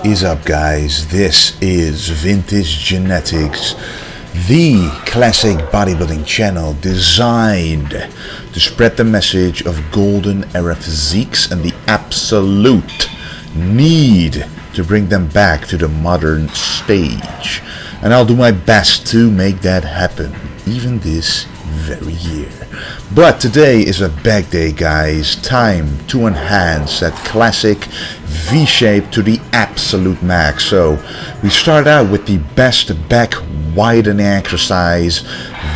is up, guys? This is VintageGenetics, the classic bodybuilding channel designed to spread the message of golden era physiques and the absolute need to bring them back to the modern stage. And I'll do my best to make that happen, even this very year. But today is a back day, guys. Time to enhance that classic V-shape to the absolute max. So we start out with the best back widening exercise,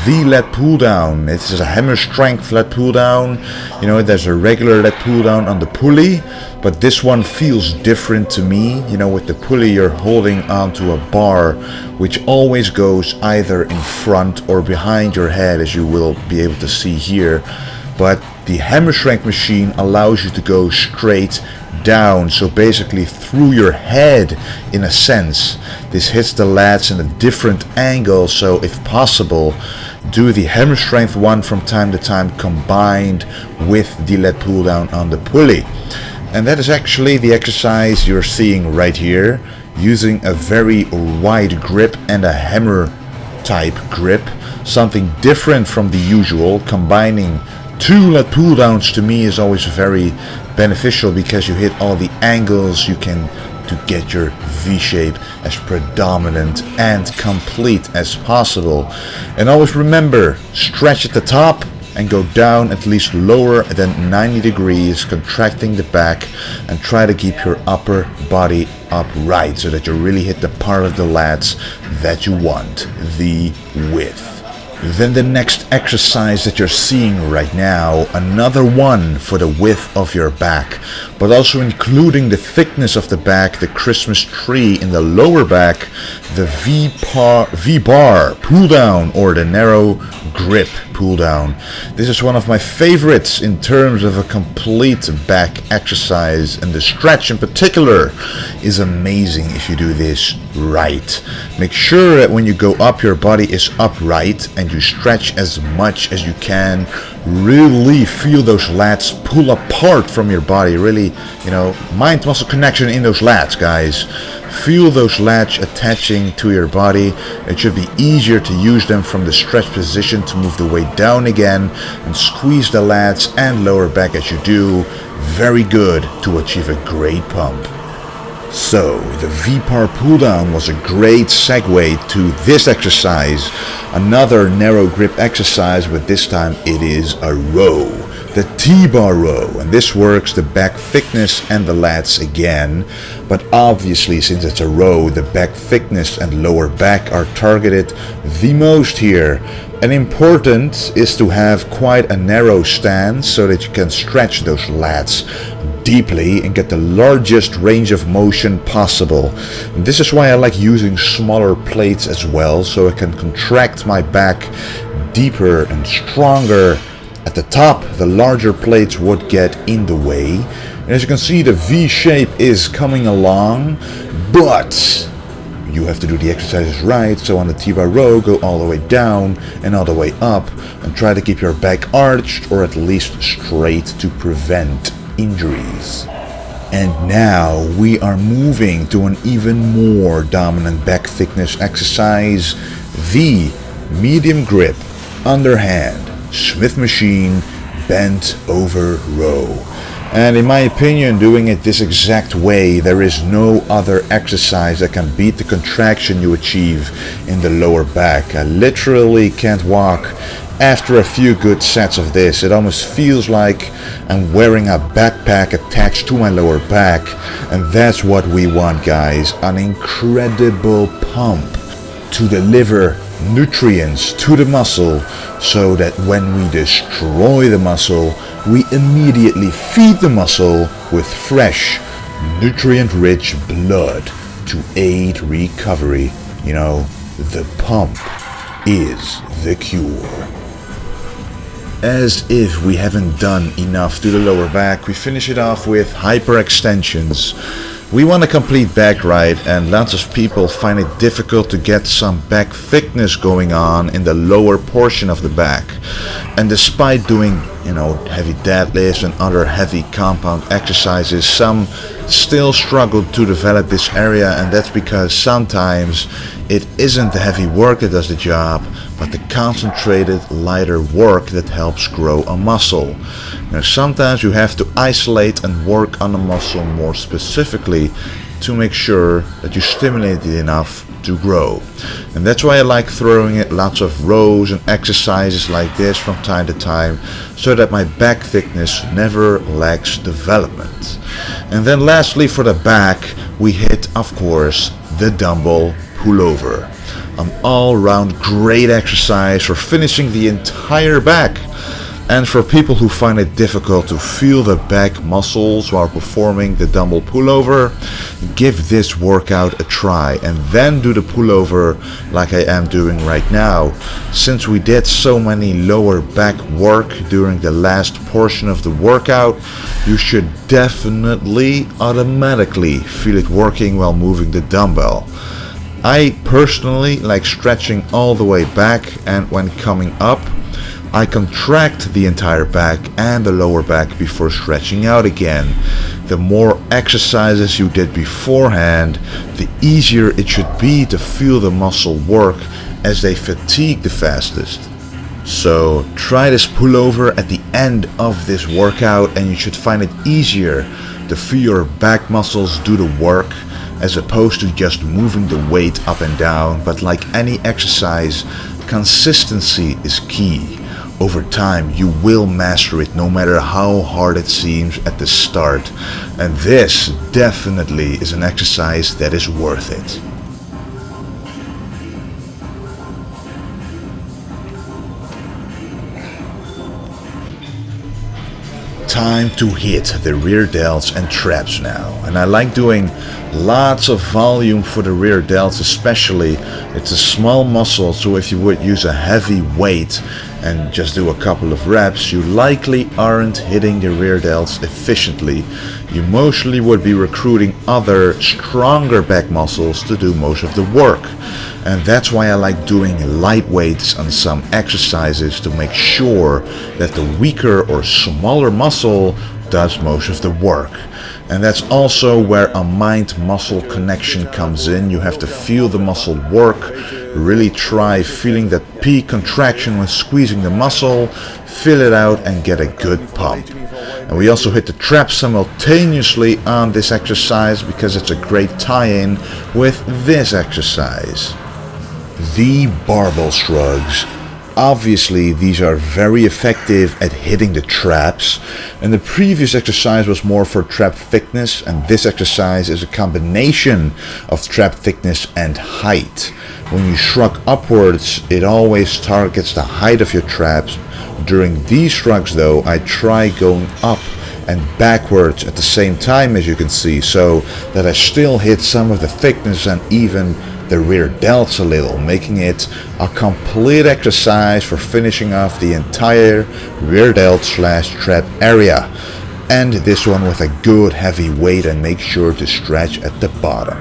the Lat Pulldown. This is a hammer strength Lat Pulldown. You know, there's a regular Lat Pulldown on the pulley, but this one feels different to me. You know, with the pulley you're holding onto a bar which always goes either in front or behind your head, as you will be able to see here. But the hammer strength machine allows you to go straight down, so basically through your head in a sense. This hits the lats in a different angle, so if possible do the hammer strength one from time to time combined with the Lat Pulldown on the pulley. And that is actually the exercise you're seeing right here, using a very wide grip and a hammer type grip, something different from the usual. Combining two Lat Pulldowns to me is always very beneficial because you hit all the angles you can to get your V-shape as predominant and complete as possible. And always remember, stretch at the top and go down at least lower than 90 degrees, contracting the back, and try to keep your upper body upright so that you really hit the part of the lats that you want, the width. Then the next exercise that you're seeing right now, another one for the width of your back, but also including the thickness of the back, the Christmas tree in the lower back, the V-bar pull down, or the narrow grip pull down. This is one of my favorites in terms of a complete back exercise, and the stretch in particular is amazing if you do this right. Make sure that when you go up, your body is upright and you stretch as much as you can. Really feel those lats pull apart from your body. Really, you know, mind muscle connection in those lats, guys. Feel those lats attaching to your body. It should be easier to use them from the stretch position to move the weight down again and squeeze the lats and lower back as you do. Very good to achieve a great pump. So the V-bar pull down was a great segue to this exercise, another narrow grip exercise, but this time it is a row, the TBar Row, and this works the back thickness and the lats again, but obviously since it's a row, the back thickness and lower back are targeted the most here. And important is to have quite a narrow stance so that you can stretch those lats deeply and get the largest range of motion possible. And this is why I like using smaller plates as well, so I can contract my back deeper and stronger. At the top, the larger plates would get in the way. And as you can see, the V shape is coming along, but you have to do the exercises right. So on the TBar Row, go all the way down and all the way up, and try to keep your back arched or at least straight to prevent injuries. And now we are moving to an even more dominant back thickness exercise, the medium grip underhand Smith machine bent over row. And in my opinion, doing it this exact way, there is no other exercise that can beat the contraction you achieve in the lower back. I literally can't walk after a few good sets of this. It almost feels like I'm wearing a backpack attached to my lower back, and that's what we want, guys. An incredible pump to deliver nutrients to the muscle so that when we destroy the muscle, we immediately feed the muscle with fresh, nutrient-rich blood to aid recovery. You know, the pump is the cure. As if we haven't done enough to the lower back, we finish it off with hyperextensions. We want a complete back right, and lots of people find it difficult to get some back thickness going on in the lower portion of the back. And despite doing heavy deadlifts and other heavy compound exercises, some still struggle to develop this area, and that's because sometimes it isn't the heavy work that does the job, but the concentrated lighter work that helps grow a muscle. Now sometimes you have to isolate and work on the muscle more specifically to make sure that you stimulate it enough to grow. And that's why I like throwing in lots of rows and exercises like this from time to time, so that my back thickness never lacks development. And then lastly, for the back, we hit, of course, the dumbbell pullover. An all-round great exercise for finishing the entire back. And for people who find it difficult to feel the back muscles while performing the dumbbell pullover, give this workout a try and then do the pullover like I am doing right now. Since we did so many lower back work during the last portion of the workout, you should definitely automatically feel it working while moving the dumbbell. I personally like stretching all the way back, and when coming up, I contract the entire back and the lower back before stretching out again. The more exercises you did beforehand, the easier it should be to feel the muscle work, as they fatigue the fastest. So try this pullover at the end of this workout and you should find it easier to feel your back muscles do the work, as opposed to just moving the weight up and down. But like any exercise, consistency is key. Over time you will master it, no matter how hard it seems at the start, and this definitely is an exercise that is worth it. Time to hit the rear delts and traps now, and I like doing lots of volume for the rear delts especially. It's a small muscle, so if you would use a heavy weight and just do a couple of reps, you likely aren't hitting the rear delts efficiently. You mostly would be recruiting other stronger back muscles to do most of the work. And that's why I like doing light weights on some exercises, to make sure that the weaker or smaller muscle does most of the work. And that's also where a mind-muscle connection comes in. You have to feel the muscle work, really try feeling that peak contraction when squeezing the muscle, fill it out and get a good pump. And we also hit the traps simultaneously on this exercise because it's a great tie-in with this exercise. The Barbell Shrugs. Obviously these are very effective at hitting the traps, and the previous exercise was more for trap thickness, and this exercise is a combination of trap thickness and height. When you shrug upwards, it always targets the height of your traps. During these shrugs though, I try going up and backwards at the same time, as you can see, so that I still hit some of the thickness and even the rear delts a little, making it a complete exercise for finishing off the entire rear delt / trap area. And this one with a good heavy weight, and make sure to stretch at the bottom.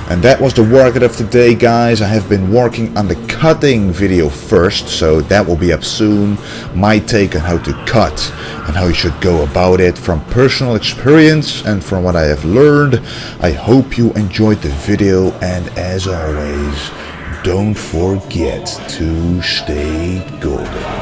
And that was the workout of today, guys. I have been working on the cutting video first, so that will be up soon. My take on how to cut and how you should go about it from personal experience and from what I have learned. I hope you enjoyed the video, and as always, don't forget to stay golden.